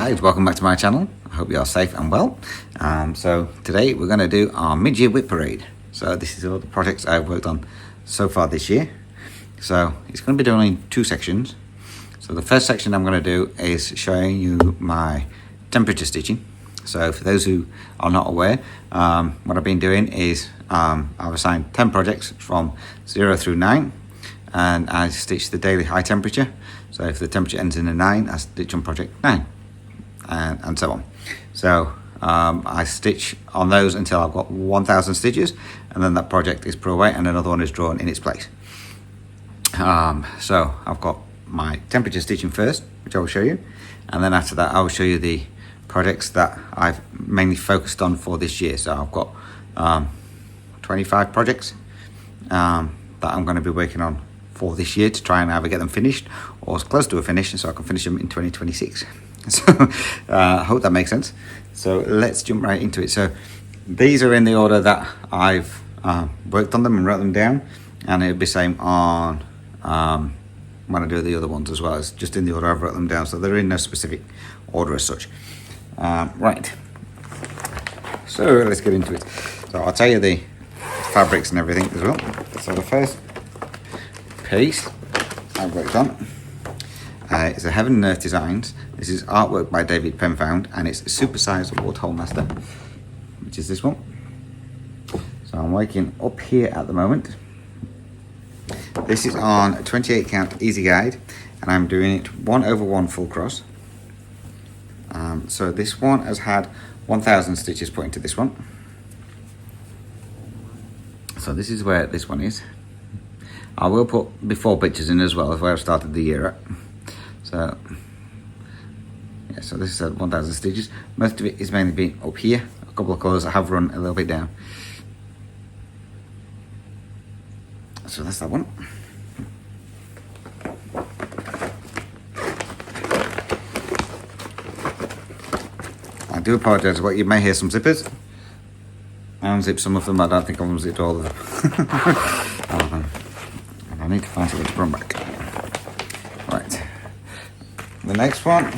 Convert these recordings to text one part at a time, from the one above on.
Guys, welcome back to my channel. I hope you are safe and well. So today we're going to do our mid-year WIP parade. So this is all the projects I've worked on so far this year. So it's going to be done in two sections. So the first section I'm going to do is showing you my temperature stitching. So for those who are not aware, what I've been doing is I've assigned 10 projects from 0 through 9, and I stitch the daily high temperature. So if the temperature ends in a 9, I stitch on project 9, and so on. So I stitch on those until I've got 1,000 stitches, and then that project is put away and another one is drawn in its place. So I've got my temperature stitching first, which I will show you, and then after that I will show you the projects that I've mainly focused on for this year. So I've got 25 projects that I'm going to be working on for this year to try and either get them finished or as close to a finish so I can finish them in 2026. So I hope that makes sense. So let's jump right into it. So these are in the order that I've worked on them and wrote them down, and it'll be same on when I do the other ones as well. It's just in the order I've wrote them down, so they're in no specific order as such. Right, so let's get into it. So I'll tell you the fabrics and everything as well. So the first piece I've worked on is a Heaven and Earth Designs. This is artwork by David Penfound, and it's a supersized waterhole master, which is this one. So I'm working up here at the moment. This is on a 28 count easy guide, and I'm doing it 1/1 full cross. So this one has had 1,000 stitches put into this one. So this is where this one is. I will put before pictures in as well of where I started the year at. So yeah, so this is at 1,000 stitches. Most of it is mainly been up here. A couple of colours I have run a little bit down. So that's that one. I do apologise, but you may hear some zippers. I unzipped some of them. I don't think I've unzipped all of them. And I need to find something to run back. Right. The next one.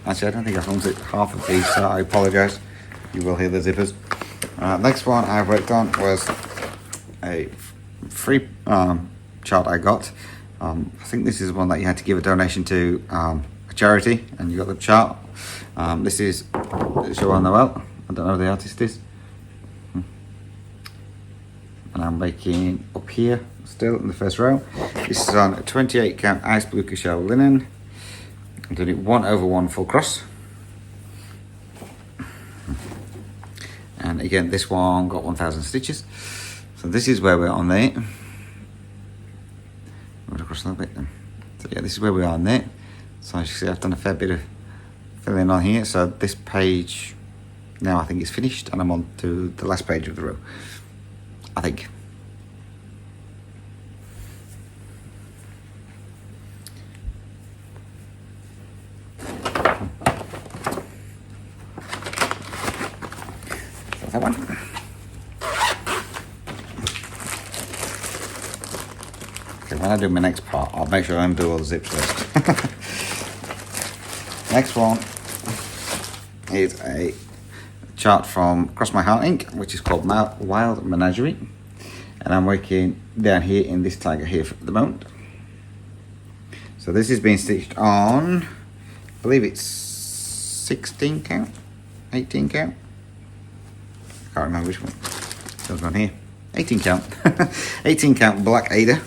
Actually, I don't think I've unzipped half of these, so I apologise. You will hear the zippers. Next one I worked on was a free chart I got. I think this is one that you had to give a donation to a charity, and you got the chart. This is Joanne Noel. I don't know who the artist is. And I'm making up here still in the first row. This is on a 28 count ice blue Cashel linen. I'm doing it 1/1 full cross. And again, this one got 1,000 stitches. So this is where we're on there. Move across a little bit then. So yeah, this is where we are on there. So as you see, I've done a fair bit of filling on here. So this page now I think is finished, and I'm on to the last page of the row, I think. So that one. Okay, when I do my next part, I'll make sure I undo all the zips first. Next one is a chart from Cross My Heart Ink, which is called Wild Menagerie, and I'm working down here in this tiger here at the moment. So this is being stitched on, I believe it's 16 count, 18 count, I can't remember which one. So I've gone here, 18 count, 18 count Black Ada.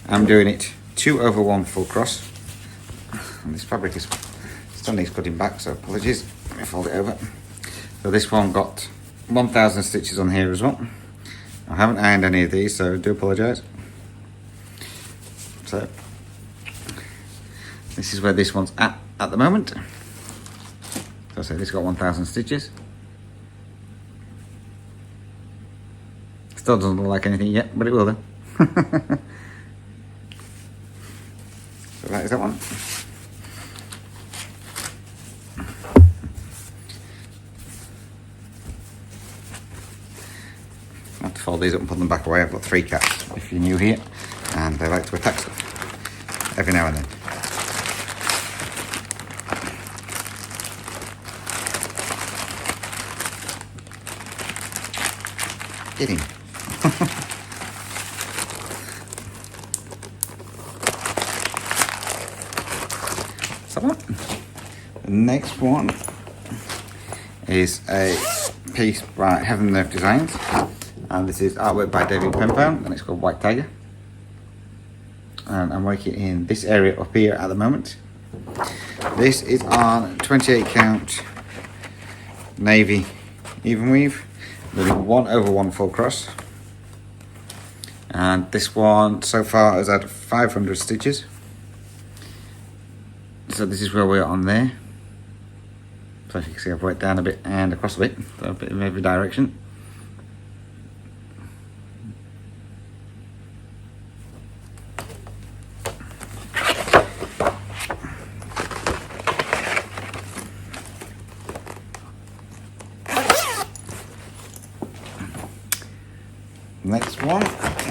I'm doing it 2/1 full cross, and this fabric is still needs cutting back, so apologies. Let me fold it over. So this one got 1,000 stitches on here as well. I haven't ironed any of these, so I do apologise. So this is where this one's at the moment. So I say this got 1,000 stitches. Still doesn't look like anything yet, but it will then. So that is that one. I have to fold these up and put them back away. I've got 3 cats, if you're new here, and they like to attack stuff every now and then. Get him. So the next one is a piece by Heaven and Earth Designs, and this is artwork by David Penfound, and it's called White Tiger. And I'm working in this area up here at the moment. This is on 28 count navy even weave, with 1/1 full cross, and this one so far has had 500 stitches. So this is where we're on there. So as you can see, I've worked down a bit and across a bit, so a bit in every direction. Next one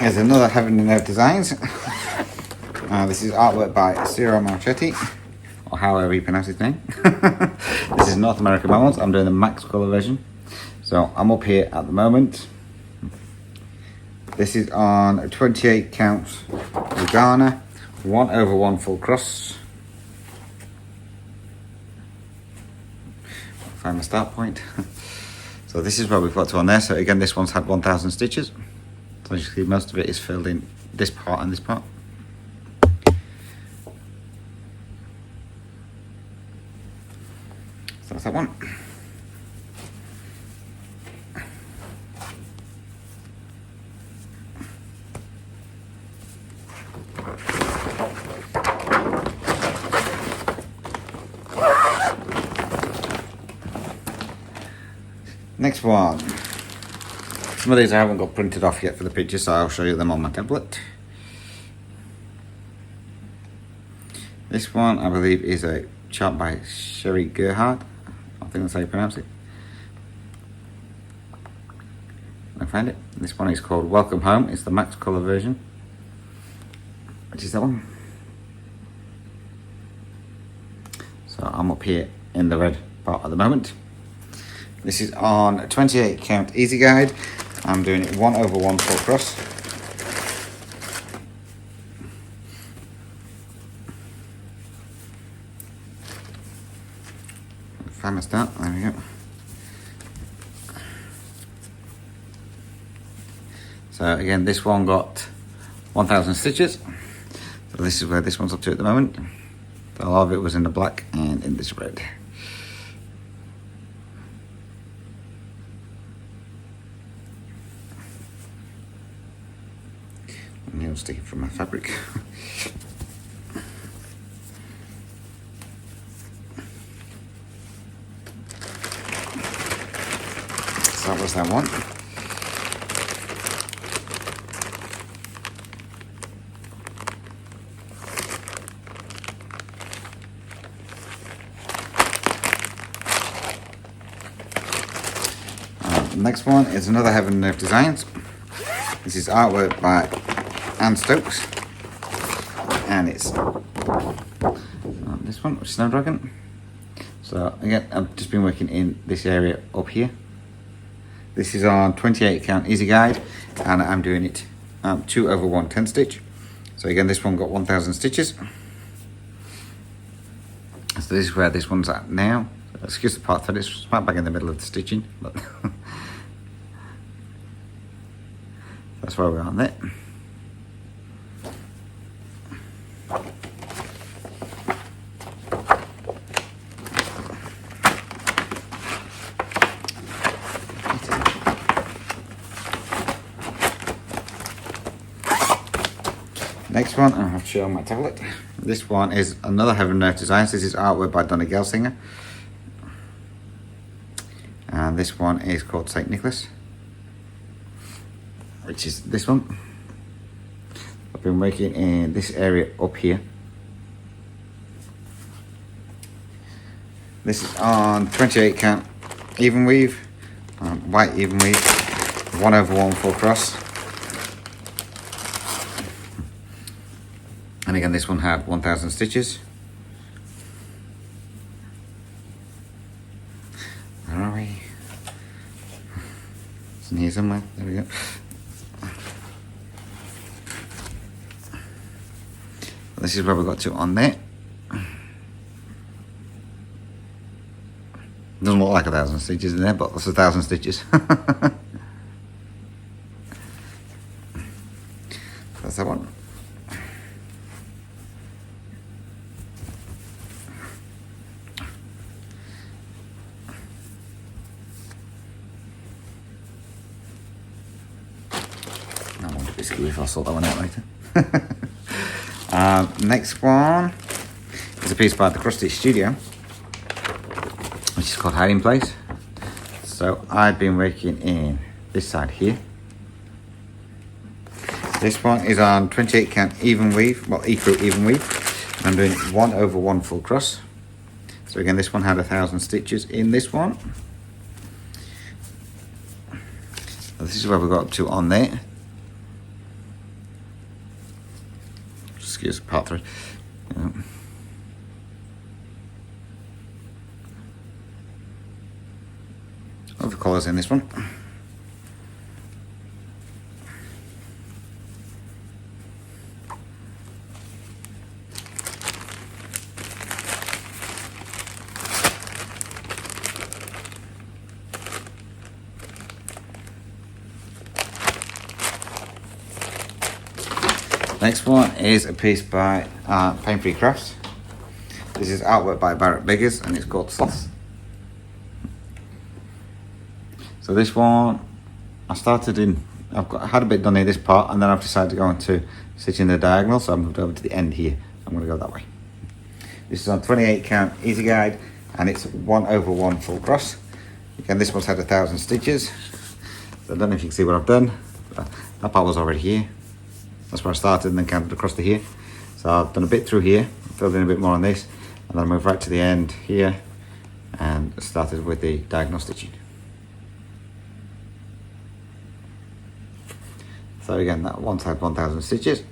is another Heaven and Earth Designs. This is artwork by Ciro Marchetti, or however you pronounce his name. This is North American Mammals. I'm doing the max colour version. So I'm up here at the moment. This is on a 28 count Lugana, 1/1 full cross. Find my start point. So this is where we've got to on there. So again, this one's had 1,000 stitches. So as you see, most of it is filled in this part and this part. So that's that one. Next one. Some of these I haven't got printed off yet for the picture, so I'll show you them on my tablet. This one I believe is a chart by Sherry Gerhard. I think that's how you pronounce it. I find it. This one is called Welcome Home. It's the max colour version, which is that one. So I'm up here in the red part at the moment. This is on a 28 count easy guide. I'm doing it 1/1 full cross. Find my start, there we go. So again, this one got 1,000 stitches. So this is where this one's up to at the moment. A lot of it was in the black and in this red. Needle sticking from my fabric. So that was that one. The next one is another Heaven and Earth Designs. This is artwork by Anne Stokes, and it's this one, Snowdragon. So again, I've just been working in this area up here. This is on 28 count easy guide, and I'm doing it 2/1 10 stitch. So again, this one got 1,000 stitches. So this is where this one's at now. Excuse the part that it's smack back in the middle of the stitching, but that's where we're on there. Next one, I have to show on my tablet. This one is another Heaven and Earth Designs. This is artwork by Donna Gelsinger. And this one is called St. Nicholas, which is this one. I've been working in this area up here. This is on 28 count even weave, white even weave, 1/1 full cross. And again, this one had 1,000 stitches. Where are we? And here's somewhere. There we go. This is where we got to on there. Doesn't look like 1,000 stitches in there, but that's 1,000 stitches. That's that one. I won't be screwy if I sort that one out later. Next one is a piece by the Cross Stitch Studio, which is called Hiding Place. So I've been working in this side here. This one is on 28 count even weave, well equal even weave. And I'm doing 1/1 full cross. So again, this one had 1,000 stitches in this one. So this is where we got up to on there. Excuse part 3. Other colours in this one. Next one is a piece by Pain Free Crafts. This is artwork by Barrett Biggers and it's called Sloths. So this one, I had a bit done in this part and then I've decided to go into stitching the diagonal, so I moved over to the end here. I'm going to go that way. This is on 28 count easy guide and it's 1/1 full cross. Again, this one's had 1,000 stitches. So I don't know if you can see what I've done. That part was already here. That's where I started and then counted across to here. So I've done a bit through here, filled in a bit more on this, and then I moved right to the end here and started with the diagonal stitching. So again, that one side 1,000 stitches.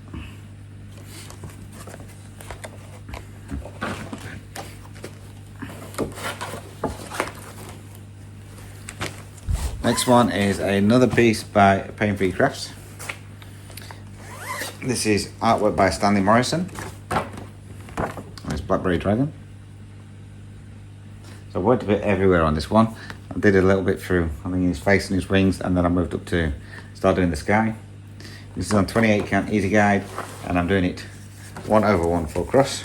Next one is another piece by Pain Free Crafts. This is artwork by Stanley Morrison. It's Blackberry Dragon. So I worked a bit everywhere on this one. I did a little bit through, I think, his face and his wings, and then I moved up to start doing the sky. This is on 28 count easy guide, and I'm doing it 1/1 full cross.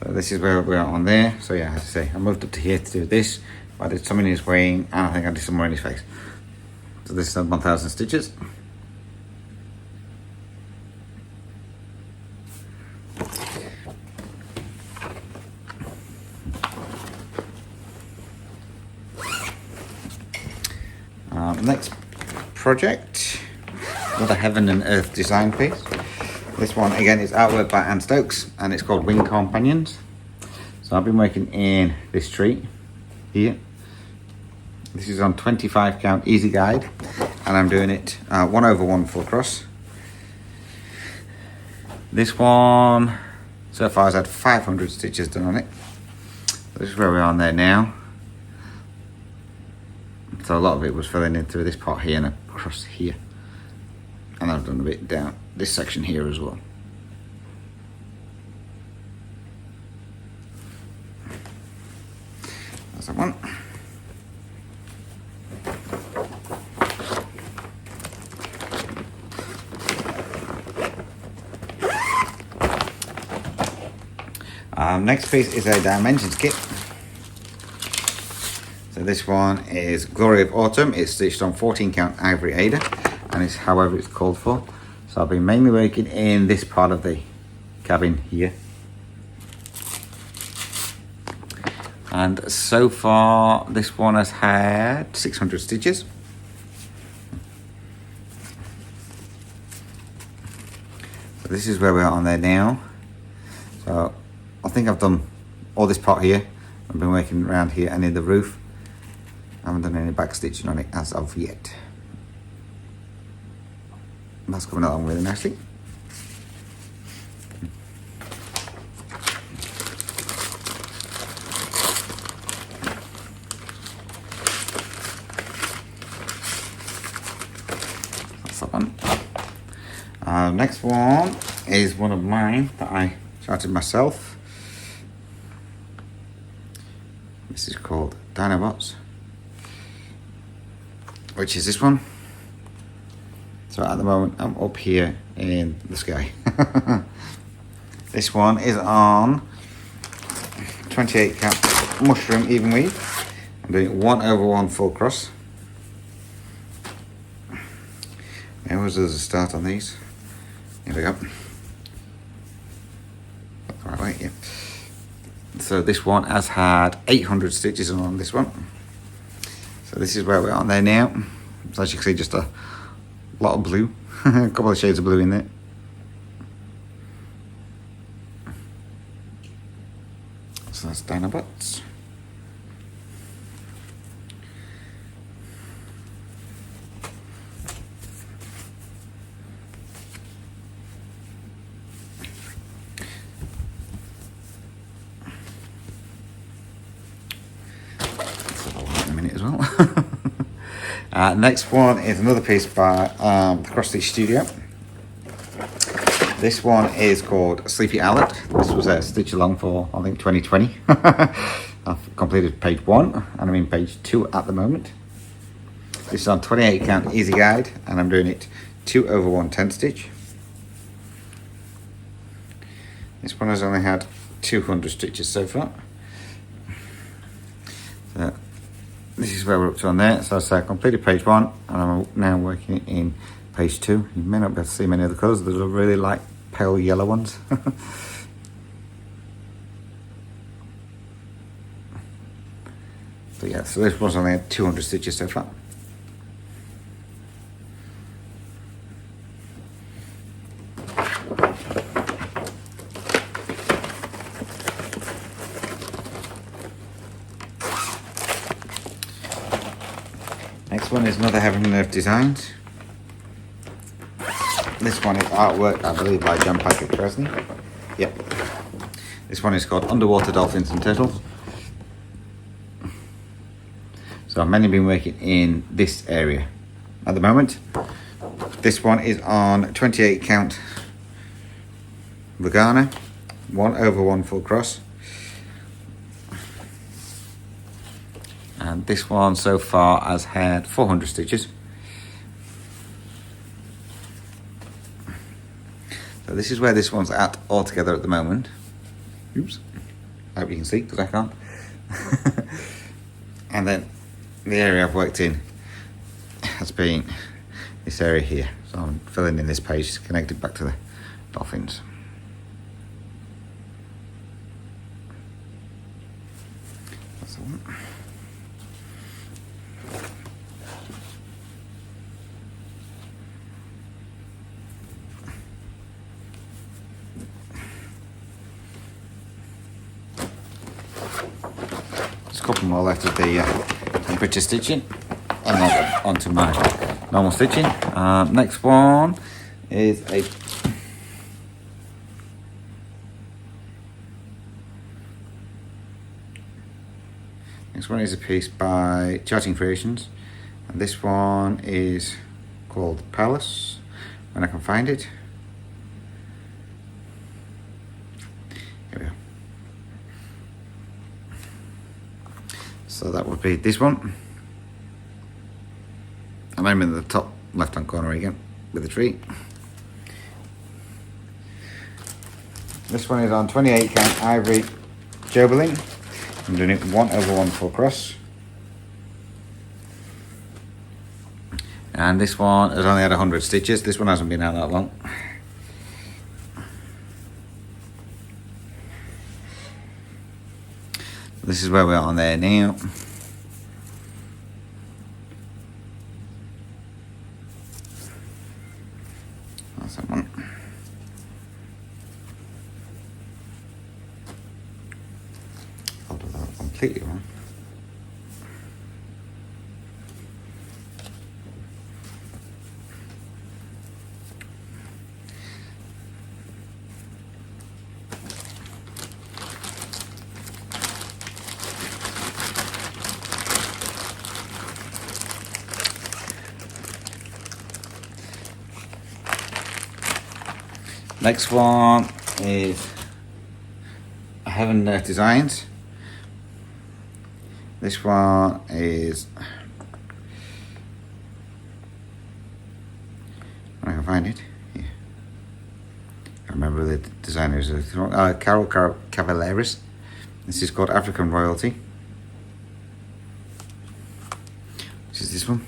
So this is where we are on there. So yeah, as I say, I moved up to here to do this. I did some in his wing, and I think I did some more in his face. So this is on 1,000 stitches. Next project, another Heaven and Earth design piece. This one again is artwork by Anne Stokes and it's called Wing Companions. So I've been working in this tree here. This is on 25 count easy guide and I'm doing it 1/1 full cross. This one so far has had 500 stitches done on it. So this is where we are on there now. So a lot of it was filling in through this part here and across here. And I've done a bit down this section here as well. That's that one. Next piece is a Dimensions kit. So this one is Glory of Autumn. It's stitched on 14 count Ivory Ada and it's however it's called for. So I've been mainly working in this part of the cabin here. And so far this one has had 600 stitches. So this is where we are on there now. So I think I've done all this part here. I've been working around here and in the roof. I haven't done any back stitching on it as of yet. That's coming along really nicely. Next one is one of mine that I charted myself. This is called Dinobots, which is this one. So at the moment I'm up here in the sky. This one is on 28 count mushroom even weave. I'm doing 1/1 full cross. There was a start on these. Here we go. The right way, yeah. So this one has had 800 stitches on this one. So this is where we're on there now. So as you can see, just a lot of blue, a couple of shades of blue in there. So that's Dinobots. In a minute as well. Next one is another piece by the Cross Stitch Studio. This one is called Sleepy Owlet. This was a stitch along for, I think, 2020. I've completed page 1 and I'm in page 2 at the moment. This is on 28 count easy guide and I'm doing it 2/1 10 stitch. This one has only had 200 stitches so far. So this is where we're up to on there. So I completed page 1 and I'm now working in page 2. You may not be able to see many of the colours. There's a really light pale yellow ones. But yeah, so this one's only had 200 stitches so far. Next one is another Heaven and Earth Designs. This one is artwork, I believe, by John Patrick Tresney. Yep. This one is called Underwater Dolphins and Turtles. So I've mainly been working in this area at the moment. This one is on 28 count Lugana, 1/1 full cross. And this one so far has had 400 stitches. So this is where this one's at altogether at the moment. Oops. I hope you can see because I can't. And then the area I've worked in has been this area here. So I'm filling in this page connected back to the dolphins. That's the one. Just a couple more left of the temperature stitching and then onto my normal stitching. Next one is a piece by Charting Creations, and this one is called Palace, when I can find it. Here we go. So that would be this one. And I'm in the top left hand corner again with the tree. This one is on 28 count ivory jobeling. I'm doing it 1/1 full cross. And this one has only had 100 stitches. This one hasn't been out that long. This is where we're on there now. That's that one. I'll do that completely wrong. Next one is Heaven and Earth Designs. This one is, I can find it. Yeah. I remember the designers. Carol Cavaleris. This is called African Royalty. Which is this one.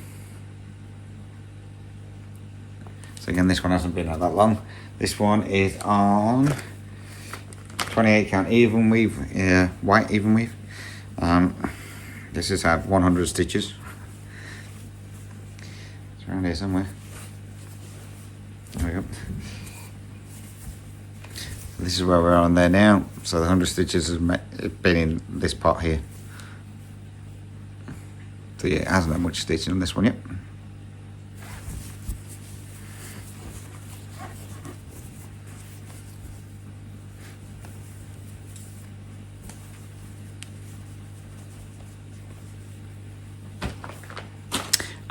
So again, this one hasn't been out that long. This one is on 28 count even weave, white even weave. This has had 100 stitches. It's around here somewhere. There we go. This is where we're on there now. So the 100 stitches has been in this part here. So yeah, it hasn't had much stitching on this one yet.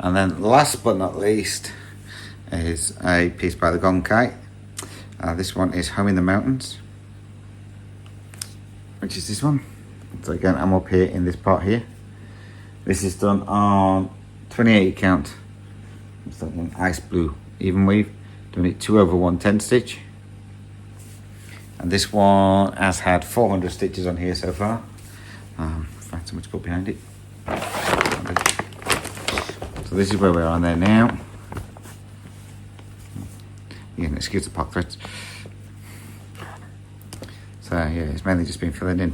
And then last but not least is a piece by the Gong Kai. This one is Home in the Mountains, which is this one. So again, I'm up here in this part here. This is done on 28 count. It's like an ice blue even weave, doing it 2/110 stitch. And this one has had 400 stitches on here so far. Find something to put behind it. So this is where we're on there now. You can excuse the pock threads. So yeah, it's mainly just been filling in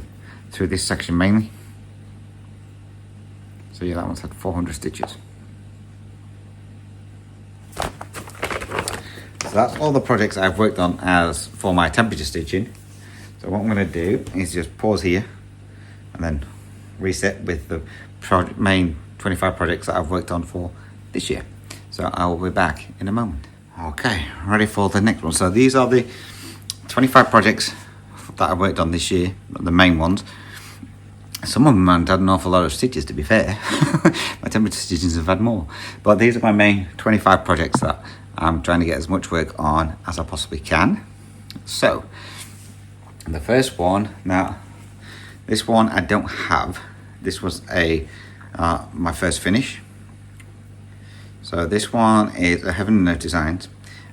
through this section mainly. So yeah, that one's had 400 stitches. So that's all the projects I've worked on as for my temperature stitching. So what I'm going to do is just pause here and then reset with the main 25 projects that I've worked on for this year. So I will be back in a moment. Okay, ready for the next one. So these are the 25 projects that I worked on this year, the main ones. Some of them haven't had an awful lot of stitches, to be fair. My temperature stitches have had more. But these are my main 25 projects that I'm trying to get as much work on as I possibly can. So, the first one, now, this one I don't have. This was my first finish. So this one is a Heaven and Earth Designs,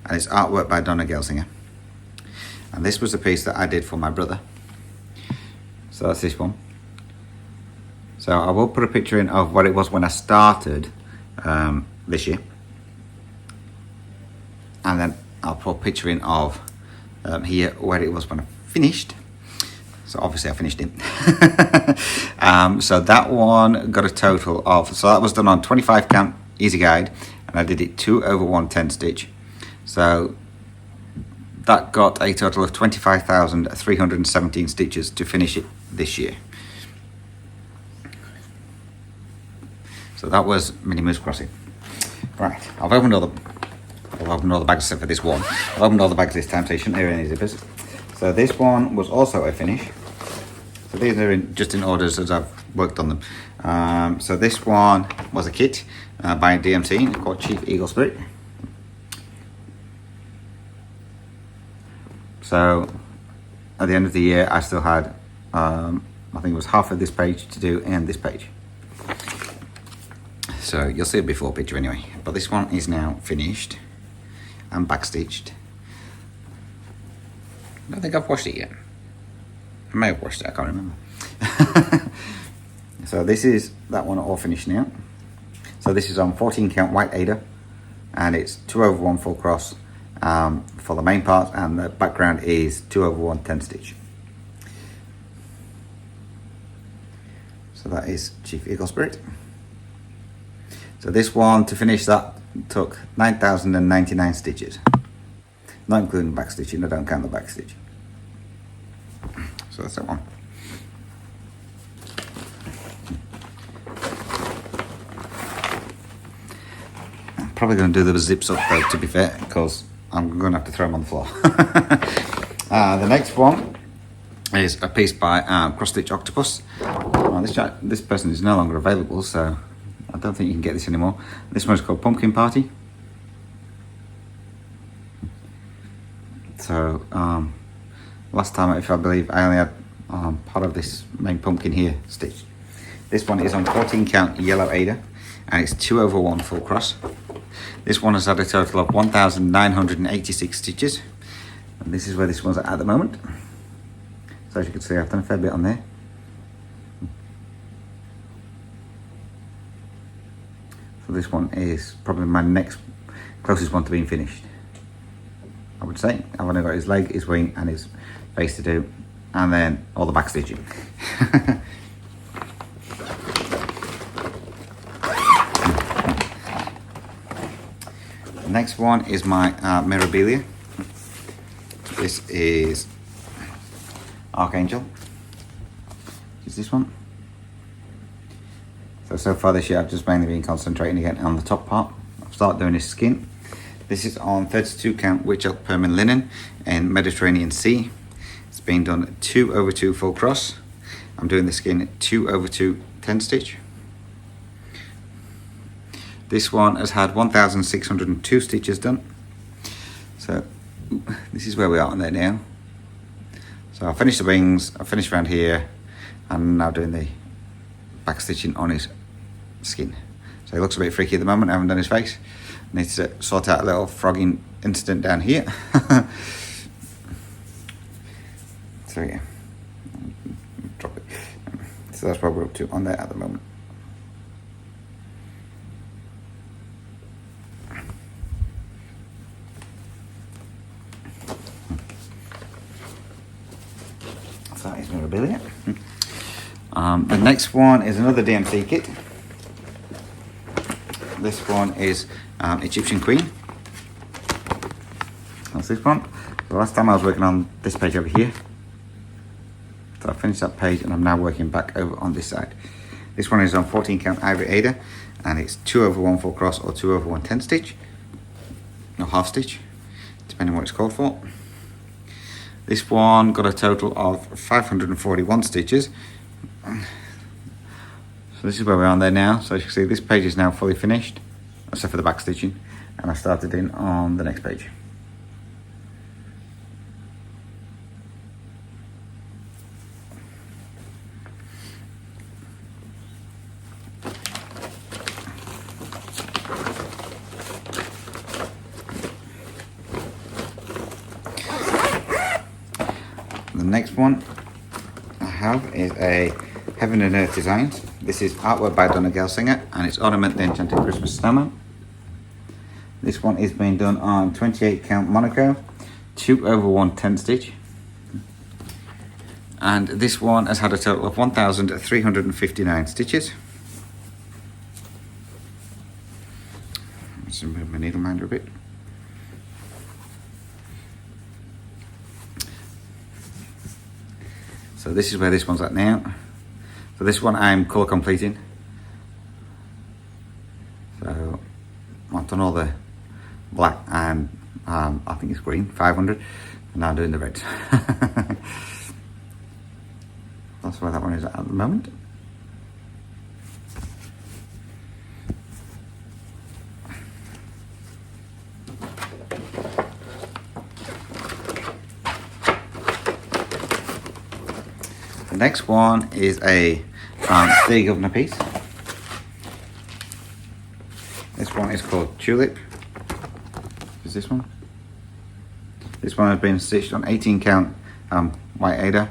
and it's artwork by Donna Gelsinger. And this was a piece that I did for my brother. So that's this one. So I will put a picture in of what it was when I started this year. And then I'll put a picture in of here where it was when I finished. So obviously I finished it. So that one got a total of, so that was done on 25 count easy guide, and I did it 2/110 stitch. So that got a total of 25,317 stitches to finish it this year. So that was Mini Moose Crossing. Right, I've opened all the bags except for this one. I've opened all the bags this time, so you shouldn't hear any zippers. So this one was also a finish. So these are just in orders as I've worked on them. So this one was a kit by DMC called Chief Eagle Spirit. So at the end of the year, I still had, I think it was half of this page to do and this page. So you'll see a before picture anyway. But this one is now finished and backstitched. I don't think I've washed it yet. I may have washed it, I can't remember. So this is that one all finished now. So this is on 14 count white Aida, and it's 2/1 full cross for the main part, and the background is 2/110 stitch. So that is Chief Eagle Spirit. So this one, to finish that, took 9,099 stitches. Not including back stitching, I don't count the back stitch. So that's that one. I'm probably going to do the zips up though, to be fair, because I'm going to have to throw them on the floor. The next one is a piece by Cross Stitch Octopus. This person is no longer available, so I don't think you can get this anymore. This one's called Pumpkin Party. So last time, if I believe, I only had part of this main pumpkin here stitched. This one is on 14 count yellow Aida, and it's 2/1 full cross. This one has had a total of 1,986 stitches, and this is where this one's at the moment. So as you can see, I've done a fair bit on there. So this one is probably my next closest one to being finished, I would say. I've only got his leg, his wing and his face to do, and then all the back stitching. The next one is my Mirabilia. This is Archangel. Is this one? So far this year I've just mainly been concentrating again on the top part. I've started doing his skin. This is on 32 count Witch Elk Permin linen in Mediterranean Sea. It's been done 2/2 full cross. I'm doing the skin 2/2 10 stitch. This one has had 1,602 stitches done. So this is where we are on there now. So I finished the wings, I finished around here, and I'm now doing the back stitching on his skin. So he looks a bit freaky at the moment. I haven't done his face. Need to sort out a little frogging incident down here. So yeah, drop it. So that's what we're up to on there at the moment. So that is Mirabilia. The next one is another DMC kit. This one is Egyptian Queen. That's this one. The last time I was working on this page over here. So I finished that page and I'm now working back over on this side. This one is on 14 count Ivory Aida, and it's 2/1 full cross or 2/1 10 stitch. No, half stitch, depending on what it's called for. This one got a total of 541 stitches. So this is where we are on there now. So as you can see, this page is now fully finished, except for the back stitching, and I started in on the next page. The next one I have is a Heaven and Earth Designs. This is artwork by Donna Gelsinger, and it's Ornament the Enchanted Christmas Snowman. This one is being done on 28 count Monaco, 2/1 10 stitch. And this one has had a total of 1,359 stitches. Let's move my needle minder a bit. So this is where this one's at now. So this one I'm colour completing. So I've done all the black and I think it's green, 500, and now I'm doing the red. That's where that one is at the moment. The next one is a Stay Governor piece. This one is called Tulip. Is this one? This one has been stitched on 18 count white Aida.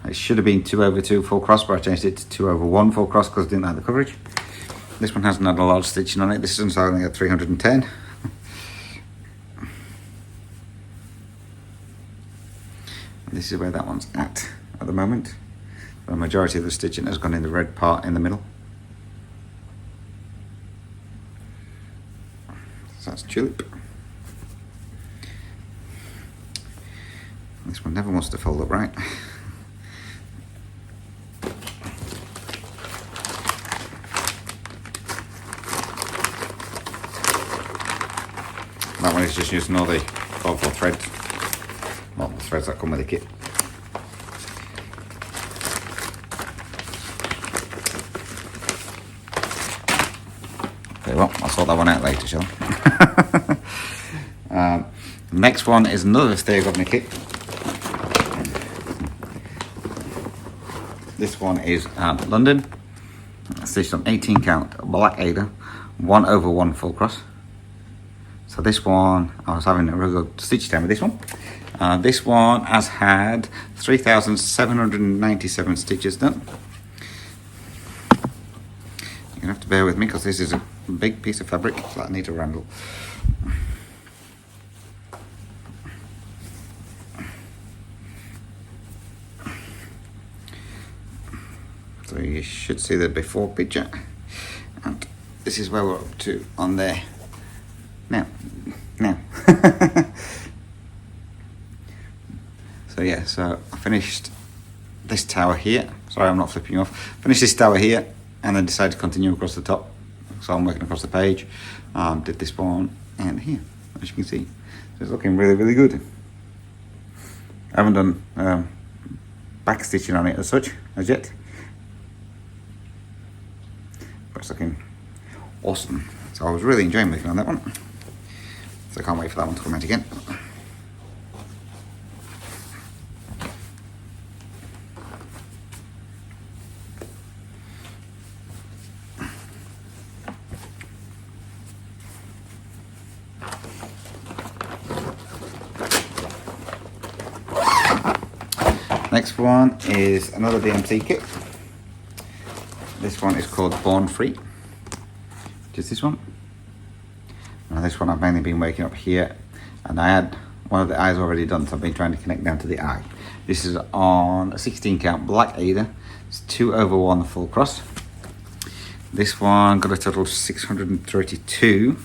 It should have been 2/2 full cross, but I changed it to 2/1 full cross because I didn't like the coverage. This one hasn't had a lot of stitching on it. This one's only got 310. This is where that one's at the moment. The majority of the stitching has gone in the red part in the middle. So that's Tulip. This one never wants to fold up right. That one is just using all the colourful threads. Well, the threads that come with the kit. Okay, well, I'll sort that one out later, shall I? Next one is another Stay Governor kit. This one is London, stitched on 18 count Black Ada, 1/1 full cross. So this one, I was having a real good stitch time with this one. This one has had 3,797 stitches done. You're gonna have to bear with me because this is a big piece of fabric that I need to wrangle. So you should see the before picture, and this is where we're up to on there. Now. So yeah, so I finished this tower here. Sorry, I'm not flipping you off. Finished this tower here, and then decided to continue across the top. So I'm working across the page. Did this one and here, as you can see. So it's looking really, really good. I haven't done back stitching on it as such as yet, but it's looking awesome. So I was really enjoying working on that one. So I can't wait for that one to come out again. Next one is another DMC kit. This one is called Born Free, which is this one. Now this one I've mainly been working up here, and I had one of the eyes already done, so I've been trying to connect down to the eye. This is on a 16 count Black Ada. It's 2/1 full cross. This one got a total of 632.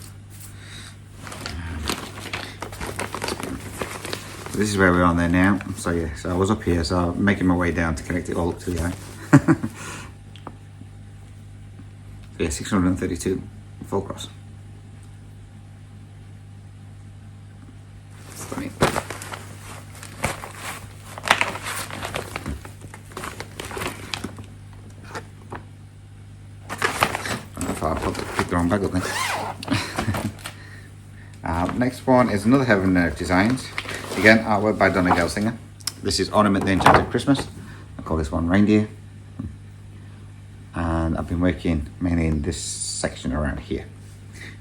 This is where we're on there now. So yeah, so I was up here, so I'm making my way down to connect it all up to the eye. So yeah, 632 full cross. Stunning. I don't know if I picked the wrong bag up then. Next one is another Heaven and Earth Designs. Again, artwork by Donna Gelsinger. This is Ornament the Enchanted Christmas. I call this one Reindeer. And I've been working mainly in this section around here.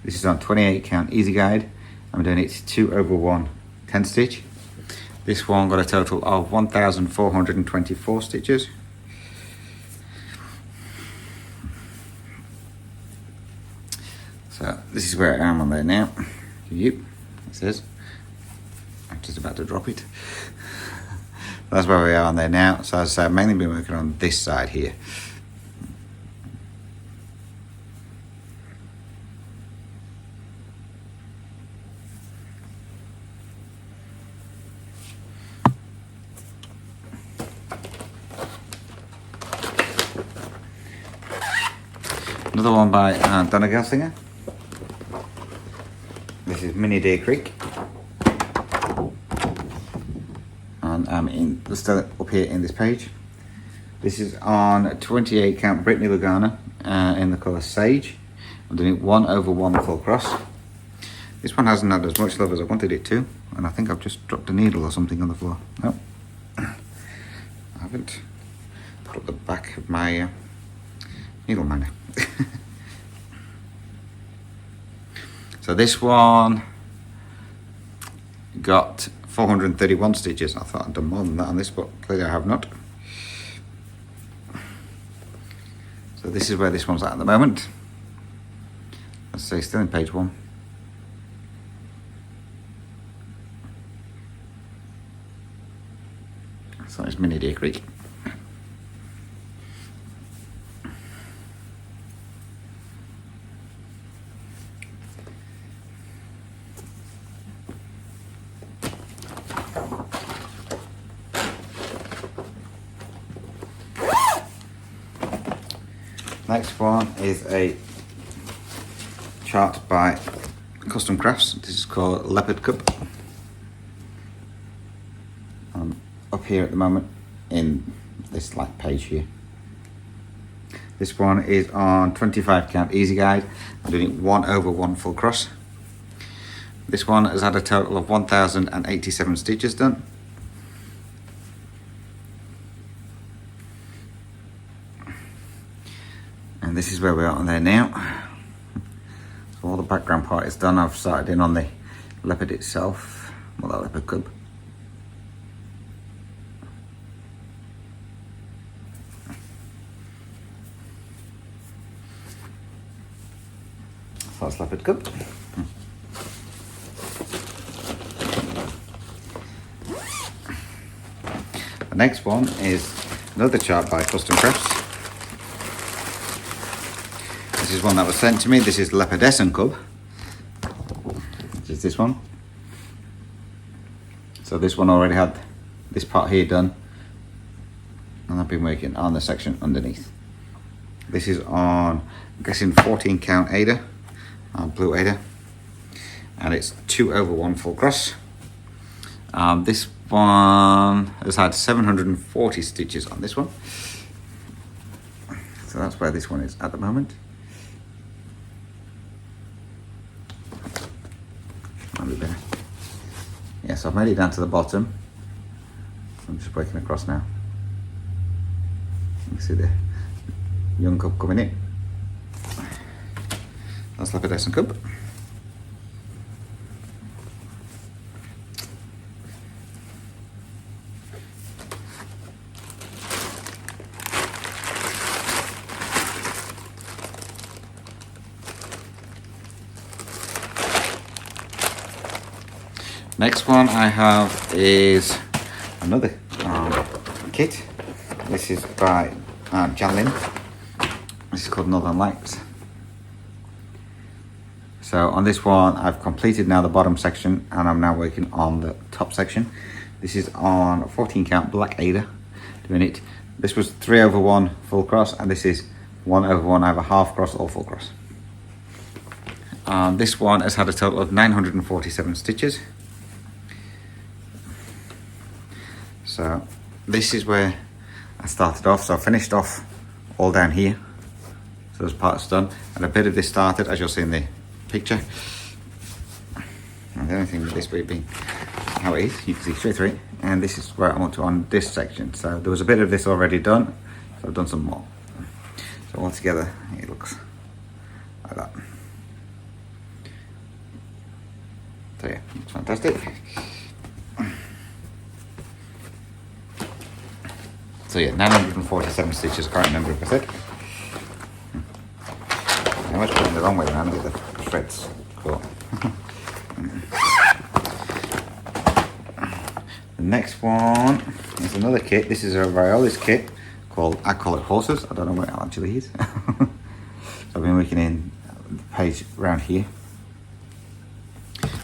This is on 28 count Easy Guide. I'm doing it 2/1 10 stitch. This one got a total of 1,424 stitches. So this is where I am on there now. It says. I'm just about to drop it. That's where we are on there now. So as I say, I've mainly been working on this side here. Another one by Donna Gelsinger. This is Mini Deer Creek. And I'm still up here in this page. This is on 28 count Brittany Lugana in the colour Sage. I'm doing it 1/1 full cross. This one hasn't had as much love as I wanted it to, and I think I've just dropped a needle or something on the floor. No, I haven't. Put up the back of my needle miner. So this one got 431 stitches. I thought I'd done more than that on this, but clearly I have not. So this is where this one's at the moment. Let's say still in page 1. So it's Mini Deer Creek. Next one is a chart by Custom Crafts. This is called Leopard Cup. I'm up here at the moment in this like page here. This one is on 25 count Easy Guide. I'm doing it 1/1 full cross. This one has had a total of 1,087 stitches done. And this is where we are on there now. So all the background part is done. I've started in on the leopard itself, well, that leopard cub. So that's leopard cub. The next one is another chart by Custom Crafts. This is one that was sent to me. This is Leopardess and Cub. This is this one. So this one already had this part here done, and I've been working on the section underneath. This is on, I'm guessing 14 count Aida, blue Aida, and it's 2/1 full cross. This one has had 740 stitches on this one. So that's where this one is at the moment. There. Yes, I've made it down to the bottom. I'm just breaking across now. You can see the young cub coming in. That's Leopardess and Cub. Next one I have is another kit. This is by Jan Lin. This is called Northern Lights. So on this one I've completed now the bottom section, and I'm now working on the top section. This is on 14 count black Aida doing it. This was 3/1 full cross, and this is 1/1 either half cross or full cross. This one has had a total of 947 stitches. So this is where I started off. So I finished off all down here. So those parts done. And a bit of this started, as you'll see in the picture. And the only thing with this being how it is, you can see straight through it. And this is where I want to on this section. So there was a bit of this already done. So I've done some more. So altogether, it looks like that. So yeah, it's fantastic. So yeah, 947 stitches, I can't remember if I said. I must put it the wrong way around with the threads. Cool. The next one is another kit. This is a Violis kit called, I call it Horses. I don't know what it actually is. So I've been working in the page around here.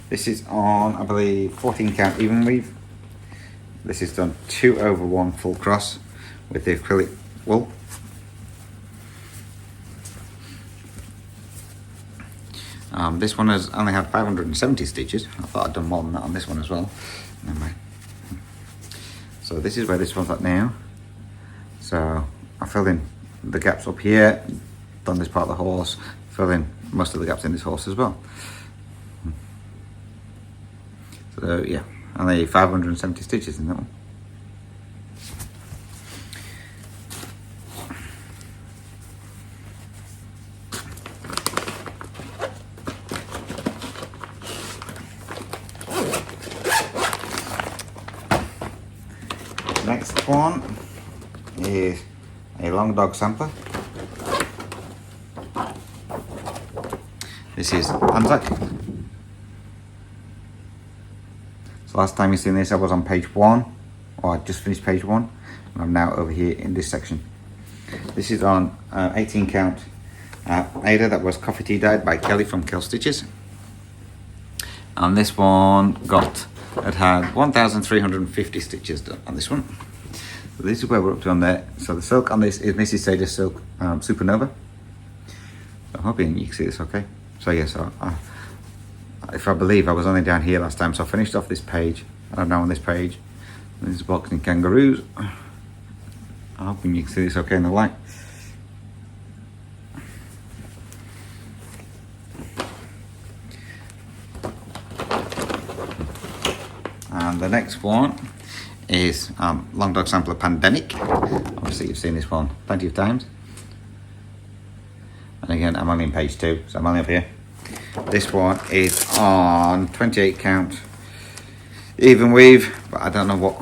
This is on, I believe, 14 count even weave. This is done 2/1 full cross with the acrylic wool. This one has only had 570 stitches. I thought I'd done more than that on this one as well. Never mind. So this is where this one's at now. So I filled in the gaps up here, done this part of the horse, filled in most of the gaps in this horse as well. So yeah, only 570 stitches in that one. Next one is a long dog sampler. This is Anzac. So last time you seen this, I was on page 1, or I just finished page 1, and I'm now over here in this section. This is on 18 count Aida that was coffee tea dyed by Kelly from Kel Stitches. And this one had 1,350 stitches done on this one. So this is where we're up to on there. So the silk on this is Mrs. Sage's Silk Supernova. So I'm hoping you can see this okay. So yeah, so if I believe I was only down here last time, so I finished off this page, and I'm now on this page. This is Boxing Kangaroos. I'm hoping you can see this okay in the light. next one is Long Dog Sampler Pandemic. Obviously you've seen this one plenty of times. And again, I'm only on page 2, so I'm only up here. This one is on 28 count even weave, but I don't know what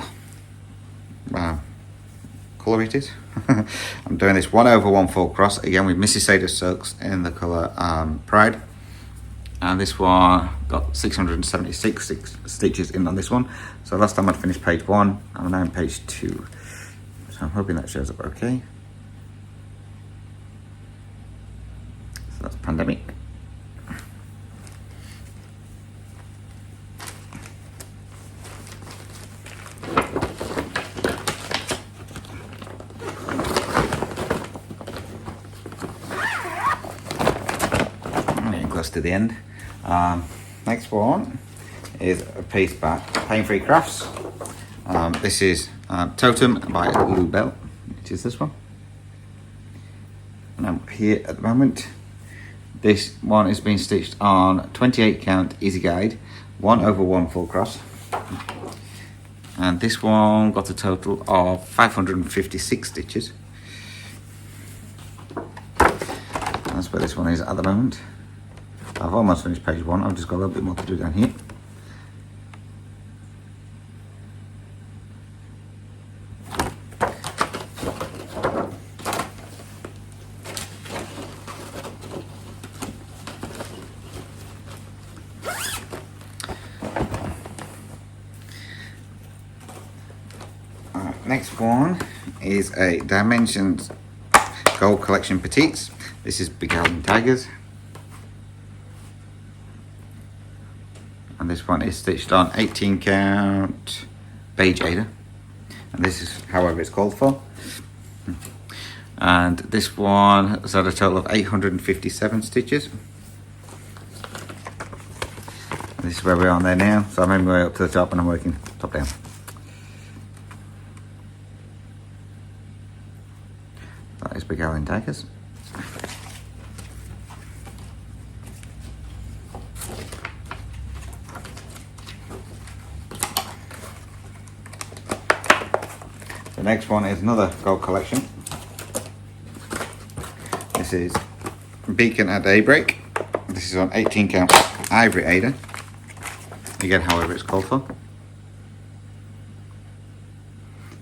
colour it is. I'm doing this 1/1 full cross, again with Mrs. Sadie silks in the colour Pride. And this one got 676 stitches in on this one. So last time I'd finished page 1, I'm now on page 2. So I'm hoping that shows up okay. So that's Pandemic. Getting close to the end. Next one is a piece by Pain-Free Crafts. This is Totem by Lou Bell, which is this one. And I'm here at the moment. This one is being stitched on 28 count Easy Guide, 1/1 full cross. And this one got a total of 556 stitches. That's where this one is at the moment. I've almost finished page 1, I've just got a little bit more to do down here. Next one is a Dimensions Gold Collection Petites. This is Beguiling Tigers. And this one is stitched on 18 count Beige Aida. And this is however it's called for. And this one has had a total of 857 stitches. And this is where we are on there now. So I'm on my way up to the top and I'm working top down. That is Beguiling Tigers. The next one is another gold collection. This is Beacon at Daybreak. This is on 18 count Ivory Aida. Again, however it's called for.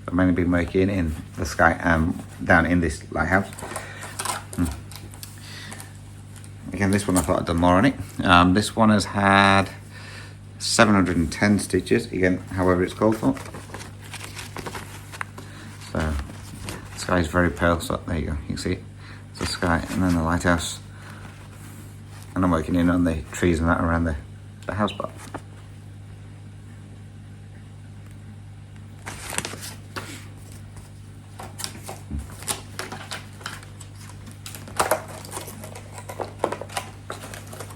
I've mainly been working in the sky, down in this lighthouse. Again, this one I thought I'd done more on it. This one has had 710 stitches. Again, however it's called for. So the sky is very pale, so there you go, you can see it. It's the sky and then the lighthouse. And I'm working in on the trees and that around the house part.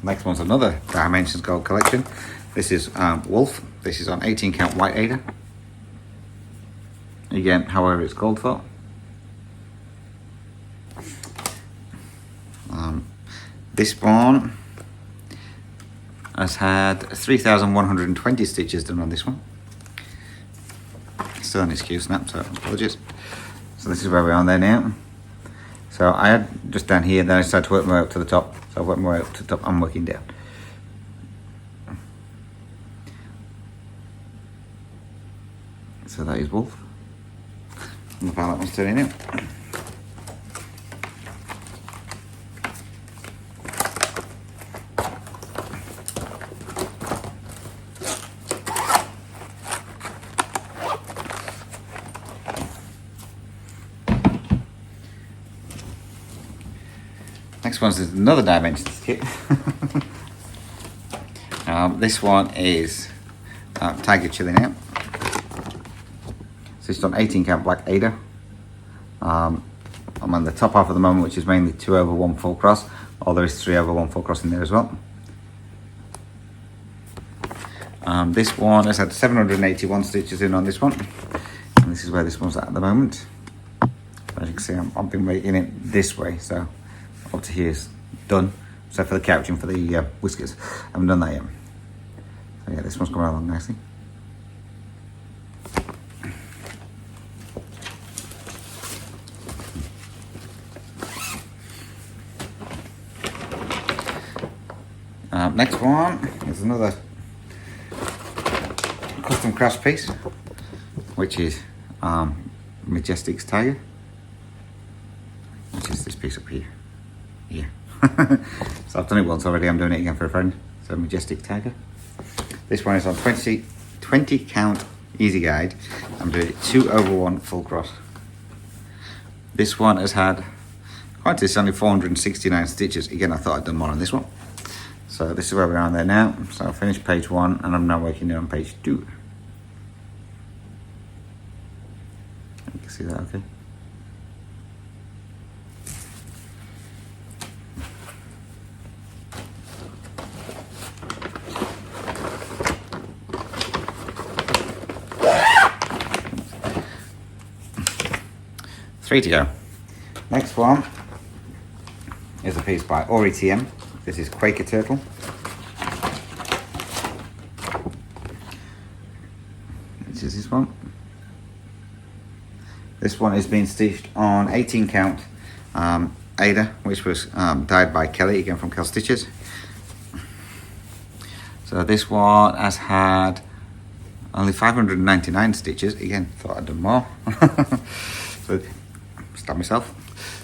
Next one's another Dimensions Gold collection. This is Wolf. This is on 18 count White Aida. Again, however it's called for. This one has had 3,120 stitches done on this one. Still an excuse snap, so apologies. So this is where we are there now. So I had just down here, then I started to work my way up to the top. So I worked my way up to the top, I'm working down. So that is Wolf. And the palette one's turning out. Next one is another Dimensions kit. This one is Tiger Chilling Out. So it's on 18 count Black Aida. I'm on the top half at the moment, which is mainly 2/1 full cross, or there is 3/1 full cross in there as well. This one has had 781 stitches in on this one, and this is where this one's at the moment. As you can see, I've been making it this way, so up to here is done, except for the couch and for the whiskers. I haven't done that yet. So yeah, this one's coming along nicely. Next one is another custom craft piece, which is Majestic's Tiger, which is this piece up here. Yeah. So I've done it once already, I'm doing it again for a friend. So Majestic Tiger. This one is on 20 count easy guide. I'm doing it 2/1 full cross. This one has had, quite it's only 469 stitches. Again, I thought I'd done more on this one. So this is where we are there now. So I finished page 1 and I'm now working on page 2. You can see that okay? Three to go. Next one is a piece by Ori TM. This is Quaker Turtle. This is this one. This one is being stitched on 18 count Ada, which was dyed by Kelly, again from Kel Stitches. So this one has had only 599 stitches. Again, thought I'd done more. So, stab myself.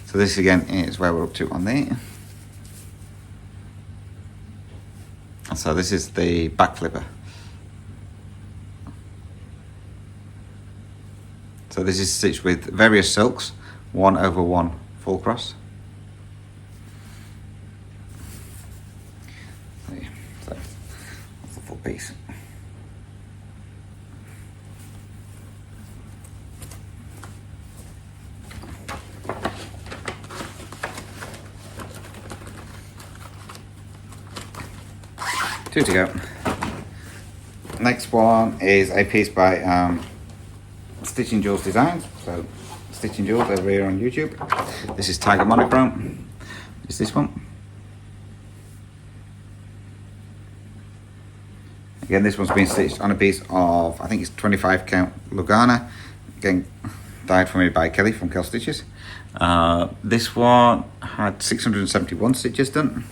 So this again is where we're up to on there. So this is the back flipper. So this is stitched with various silks, 1/1 full cross. So that's the full piece. Two to go. Next one is a piece by Stitching Jewels Designs. So Stitching Jewels over here on YouTube. This is Tiger Monochrome. It's this one. Again, this one's been stitched on a piece of, I think it's 25 count Lugana. Again, dyed for me by Kelly from Kel Stitches. This one had 671 stitches done.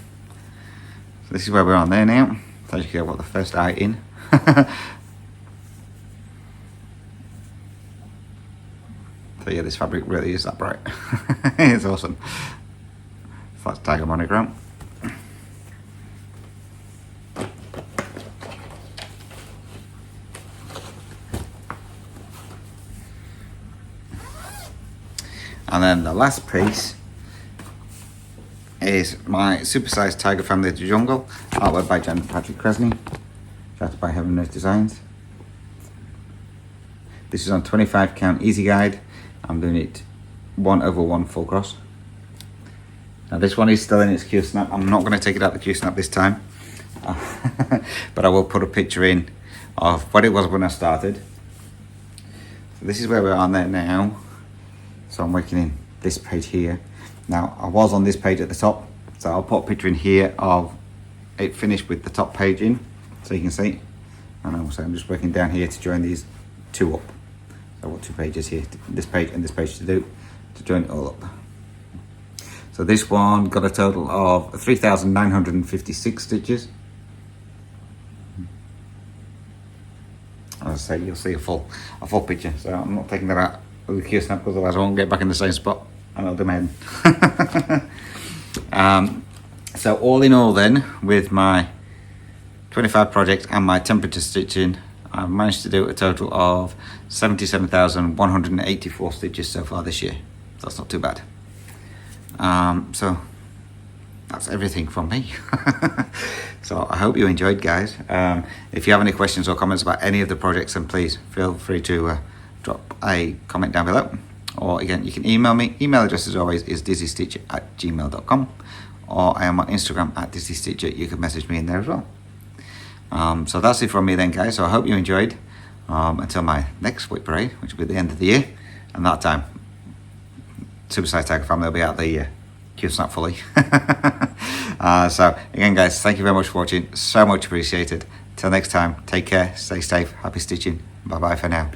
So this is where we're on there now. So you get what the first eye in. So yeah, this fabric really is that bright. It's awesome. So that's Tiger Monochrome. And then the last piece is my supersized Tiger Family of the Jungle, artwork by Jan Patrick Kresny, drafted by Heaven Nurse Designs. This is on 25 count easy guide. I'm doing it 1/1 full cross. Now this one is still in its Q snap. I'm not going to take it out the Q snap this time, but I will put a picture in of what it was when I started. So this is where we're on there now. So I'm working in this page here. Now I was on this page at the top, so I'll put a picture in here of it finished with the top page in, so you can see. And also I'm just working down here to join these two up. So I've got two pages here, this page and this page to do, to join it all up. So this one got a total of 3,956 stitches. As I say, you'll see a full picture. So I'm not taking that out with the Q snap because otherwise I won't get back in the same spot and I'll do my head. So all in all then, with my 25 project and my temperature stitching, I've managed to do a total of 77,184 stitches so far this year. So that's not too bad. So that's everything from me. So I hope you enjoyed, guys. If you have any questions or comments about any of the projects, then please feel free to drop a comment down below. Or again, you can email me. Email address as always is dizzystitcher@gmail.com, or I am on Instagram @dizzystitcher. You can message me in there as well. So that's it from me then, guys. So I hope you enjoyed. Until my next Whip Parade, which will be the end of the year, and that time Supersized Tiger Family will be out the Q snap fully. So again, guys, thank you very much for watching. So much appreciated. Till next time, take care, stay safe, happy stitching. Bye bye for now.